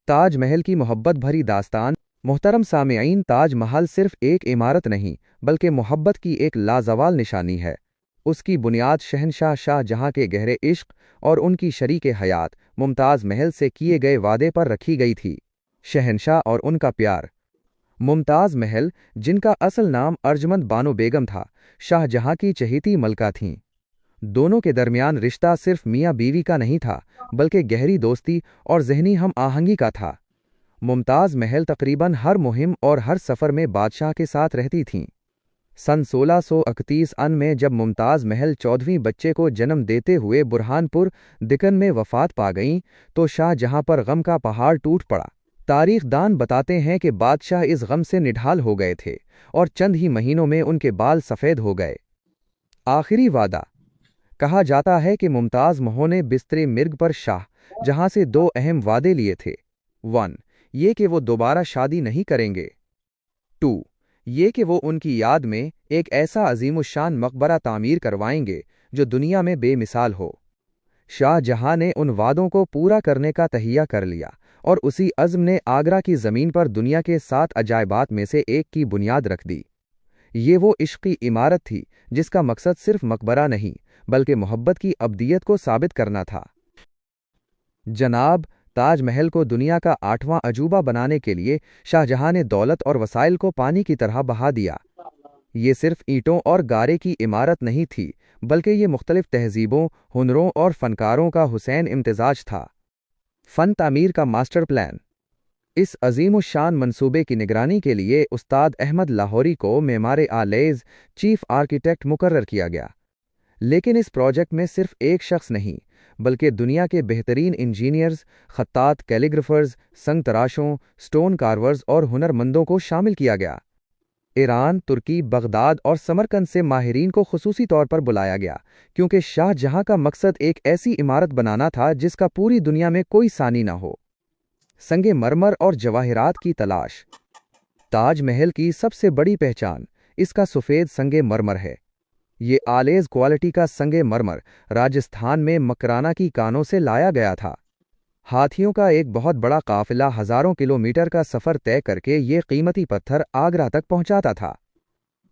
ताज महल की मोहब्बत भरी दास्तान। मोहतरम सामेईन, ताज महल सिर्फ एक इमारत नहीं बल्कि मोहब्बत की एक लाजवाल निशानी है। उसकी बुनियाद शहंशाह शाहजहां के गहरे इश्क और उनकी शरीके हयात मुमताज़ महल से किए गए वादे पर रखी गई थी। शहंशाह और उनका प्यार। मुमताज़ महल, जिनका असल नाम अर्जमंद बानो बेगम था, शाहजहां की चहेती मलका थीं। दोनों के दरमियान रिश्ता सिर्फ मियाँ बीवी का नहीं था बल्कि गहरी दोस्ती और जहनी हम आहंगी का था। मुमताज़ महल तकरीबन हर मुहिम और हर सफ़र में बादशाह के साथ रहती थीं। सन 1631 में जब मुमताज़ महल 14वीं बच्चे को जन्म देते हुए बुरहानपुर दिकन में वफ़ात पा गईं तो शाहजहां पर गम का पहाड़ टूट पड़ा। तारीख दान बताते हैं कि बादशाह इस गम से निढाल हो गए थे और चंद ही महीनों में उनके बाल सफ़ेद हो गए। आखिरी वादा। कहा जाता है कि मुमताज़ महल ने बिस्तरे मिर्ग पर शाहजहां से दो अहम वादे लिए थे। 1. ये कि वो दोबारा शादी नहीं करेंगे। 2. ये कि वो उनकी याद में एक ऐसा अजीमुशान मकबरा तामीर करवाएंगे जो दुनिया में बेमिसाल हो। शाहजहां ने उन वादों को पूरा करने का तहिया कर लिया और उसी अज़्म ने आगरा की ज़मीन पर दुनिया के 7 अजायबात में से एक की बुनियाद रख दी। ये वो इश्की इमारत थी जिसका मकसद सिर्फ मकबरा नहीं बल्कि मोहब्बत की अब्दियत को साबित करना था। जनाब, ताज महल को दुनिया का 8वां अजूबा बनाने के लिए शाहजहां ने दौलत और वसाइल को पानी की तरह बहा दिया। ये सिर्फ ईंटों और गारे की इमारत नहीं थी बल्कि ये मुख्तलिफ तहजीबों, हुनरों और फनकारों का हुसैन इम्तिजाज था। फ़न तामीर का मास्टर प्लान। इस अजीमुशान मंसूबे की निगरानी के लिए उस्ताद अहमद लाहौरी को मेमार आलेज़ चीफ आर्किटेक्ट मुकर्रर किया गया। लेकिन इस प्रोजेक्ट में सिर्फ एक शख्स नहीं बल्कि दुनिया के बेहतरीन इंजीनियर्स, खत्तात, कैलीग्राफर्स, संग तराशों, स्टोन कार्वर्स और हुनरमंदों को शामिल किया गया। ईरान, तुर्की, बगदाद और समरकंद से माहिरीन को खुसूसी तौर पर बुलाया गया क्योंकि शाहजहां का मकसद एक ऐसी इमारत बनाना था जिसका पूरी दुनिया में कोई सानी ना हो। संगे मरमर और जवाहिरात की तलाश। ताज महल की सबसे बड़ी पहचान इसका सफ़ेद संगे मरमर है। ये आलेज़ क्वालिटी का संगे मरमर राजस्थान में मकराना की कानों से लाया गया था। हाथियों का एक बहुत बड़ा काफिला हज़ारों किलोमीटर का सफ़र तय करके ये कीमती पत्थर आगरा तक पहुंचाता था।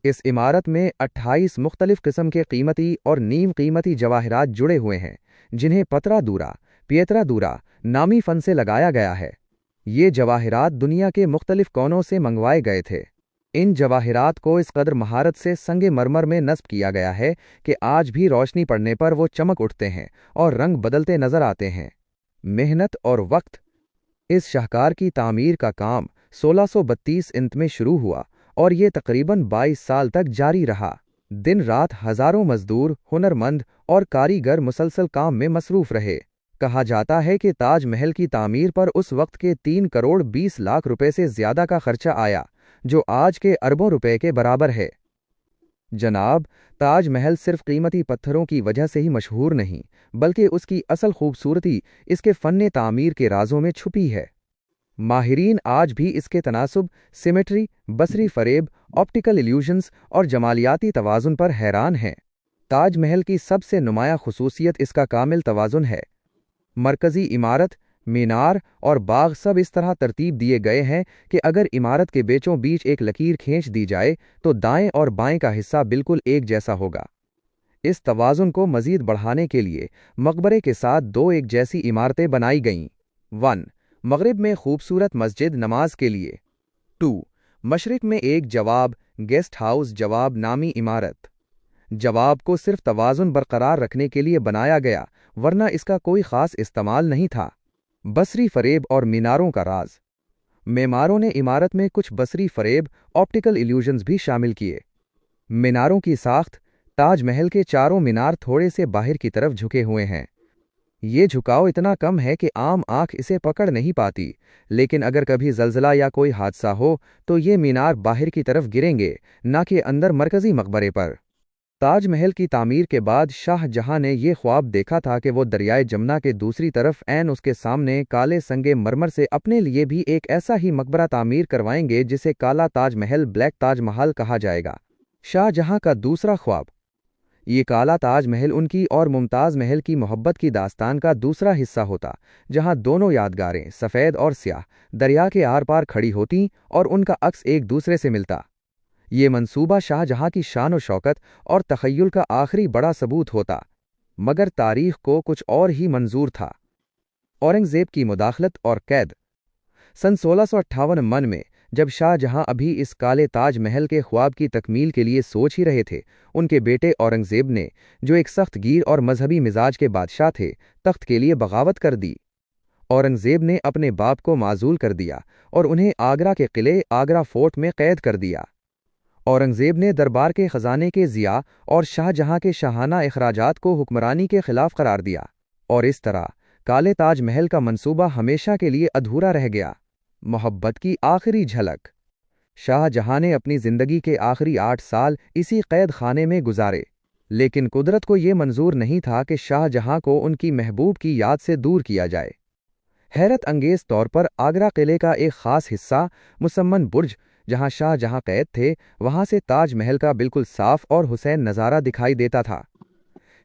इस इमारत में 28 मुख्तलिफ किस्म के कीमती और नीम कीमती जवाहिरात जुड़े हुए हैं जिन्हें पतरा दूरा, पियतरा दूरा नामी फ़न से लगाया गया है। ये जवाहिरात दुनिया के मुख्तलिफ कोनों से मंगवाए गए थे। इन जवाहिरात को इस कदर महारत से संगे मरमर में नस्ब किया गया है कि आज भी रोशनी पड़ने पर वो चमक उठते हैं और रंग बदलते नजर आते हैं। मेहनत और वक्त। इस शाहकार की तामीर का काम 1632 में शुरू हुआ और ये तकरीबन 22 साल तक जारी रहा। दिन रात हज़ारों मजदूर, हुनरमंद और कारीगर मुसलसल काम में मसरूफ़ रहे। कहा जाता है कि ताज महल की तामीर पर उस वक्त के 3 करोड़ 20 लाख रुपए से ज़्यादा का खर्चा आया, जो आज के अरबों रुपए के बराबर है। जनाब, ताज महल सिर्फ कीमती पत्थरों की वजह से ही मशहूर नहीं बल्कि उसकी असल खूबसूरती इसके फ़न्ने तामीर के राजों में छुपी है। माहिरीन आज भी इसके तनासुब, सिमेट्री, बसरी फ़रेब, ऑप्टिकल इल्यूजन्स और जमालियाती तवाज़ुन पर हैरान हैं। ताज महल की सबसे नुमाया खुसूसियत इसका कामिल तवाज़ुन है। मरकज़ी इमारत, मीनार और बाग सब इस तरह तरतीब दिए गए हैं कि अगर इमारत के बीचों बीच एक लकीर खींच दी जाए तो दाएं और बाएं का हिस्सा बिल्कुल एक जैसा होगा। इस तवाज़ुन को मज़ीद बढ़ाने के लिए मकबरे के साथ 2 एक जैसी इमारतें बनाई गईं। 1. मगरिब में खूबसूरत मस्जिद नमाज के लिए। 2. मशरिक में एक जवाब गेस्ट हाउस जवाब नामी इमारत। जवाब को सिर्फ तवाज़ुन बरकरार रखने के लिए बनाया गया, वरना इसका कोई ख़ास इस्तेमाल नहीं था। बसरी फ़रेब और मीनारों का राज। मेमारों ने इमारत में कुछ बसरी फ़रेब, ऑप्टिकल इल्यूजन्स भी शामिल किए। मीनारों की साख्त। ताज महल के चारों मीनार थोड़े से बाहर की तरफ झुके हुए हैं। ये झुकाव इतना कम है कि आम आंख इसे पकड़ नहीं पाती, लेकिन अगर कभी ज़लज़ला या कोई हादसा हो तो ये मीनार बाहर की तरफ गिरेंगे, ना कि अंदर मरकज़ी मकबरे पर। ताज महल की तामीर के बाद शाहजहां ने ये ख्वाब देखा था कि वो दरियाए जमुना के दूसरी तरफ ऐन उसके सामने काले संगे मरमर से अपने लिए भी एक ऐसा ही मकबरा तामीर करवाएंगे जिसे काला ताज महल, ब्लैक ताज महल कहा जाएगा। शाहजहां का दूसरा ख्वाब। یہ کالا تاج محل ان کی اور ممتاز محل کی محبت کی داستان کا دوسرا حصہ ہوتا، جہاں دونوں یادگاریں سفید اور سیاہ دریا کے آر پار کھڑی ہوتیں اور ان کا عکس ایک دوسرے سے ملتا۔ یہ منصوبہ شاہ جہاں کی شان و شوکت اور تخیل کا آخری بڑا ثبوت ہوتا، مگر تاریخ کو کچھ اور ہی منظور تھا۔ اورنگزیب کی مداخلت اور قید۔ سن 1658 میں جب شاہ جہاں ابھی اس کالے تاج محل کے خواب کی تکمیل کے لیے سوچ ہی رہے تھے، ان کے بیٹے اورنگزیب نے، جو ایک سخت گیر اور مذہبی مزاج کے بادشاہ تھے، تخت کے لیے بغاوت کر دی۔ اورنگزیب نے اپنے باپ کو معزول کر دیا اور انہیں آگرہ کے قلعے آگرہ فورٹ میں قید کر دیا۔ اورنگزیب نے دربار کے خزانے کے ضیاع اور شاہ جہاں کے شاہانہ اخراجات کو حکمرانی کے خلاف قرار دیا، اور اس طرح کالے تاج محل کا منصوبہ ہمیشہ کے لیے ادھورا رہ گیا۔ محبت کی آخری جھلک۔ شاہ جہاں نے اپنی زندگی کے آخری 8 سال اسی قید خانے میں گزارے، لیکن قدرت کو یہ منظور نہیں تھا کہ شاہ جہاں کو ان کی محبوب کی یاد سے دور کیا جائے۔ حیرت انگیز طور پر آگرہ قلعے کا ایک خاص حصہ، مسمن برج، جہاں شاہ جہاں قید تھے، وہاں سے تاج محل کا بالکل صاف اور حسین نظارہ دکھائی دیتا تھا۔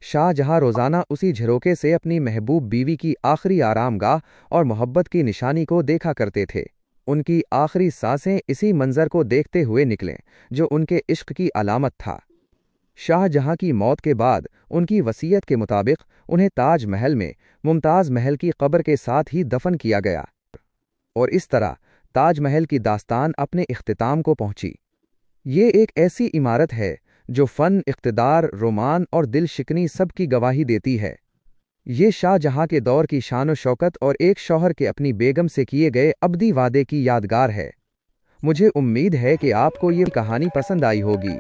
شاہ جہاں روزانہ اسی جھروکے سے اپنی محبوب بیوی کی آخری آرام گاہ اور محبت کی نشانی کو دیکھا کرتے تھے۔ ان کی آخری سانسیں اسی منظر کو دیکھتے ہوئے نکلیں، جو ان کے عشق کی علامت تھا۔ شاہ جہاں کی موت کے بعد ان کی وصیت کے مطابق انہیں تاج محل میں ممتاز محل کی قبر کے ساتھ ہی دفن کیا گیا، اور اس طرح تاج محل کی داستان اپنے اختتام کو پہنچی۔ یہ ایک ایسی عمارت ہے جو فن، اقتدار، رومان اور دل شکنی سب کی گواہی دیتی ہے۔ یہ شاہ جہاں کے دور کی شان و شوکت اور ایک شوہر کے اپنی بیگم سے کیے گئے ابدی وعدے کی یادگار ہے۔ مجھے امید ہے کہ آپ کو یہ کہانی پسند آئی ہوگی۔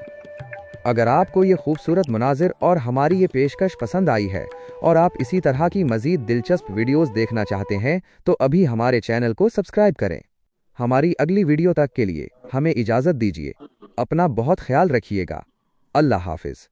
اگر آپ کو یہ خوبصورت مناظر اور ہماری یہ پیشکش پسند آئی ہے اور آپ اسی طرح کی مزید دلچسپ ویڈیوز دیکھنا چاہتے ہیں تو ابھی ہمارے چینل کو سبسکرائب کریں۔ ہماری اگلی ویڈیو تک کے لیے ہمیں اجازت دیجیے۔ اپنا بہت خیال رکھیے گا۔ اللہ حافظ۔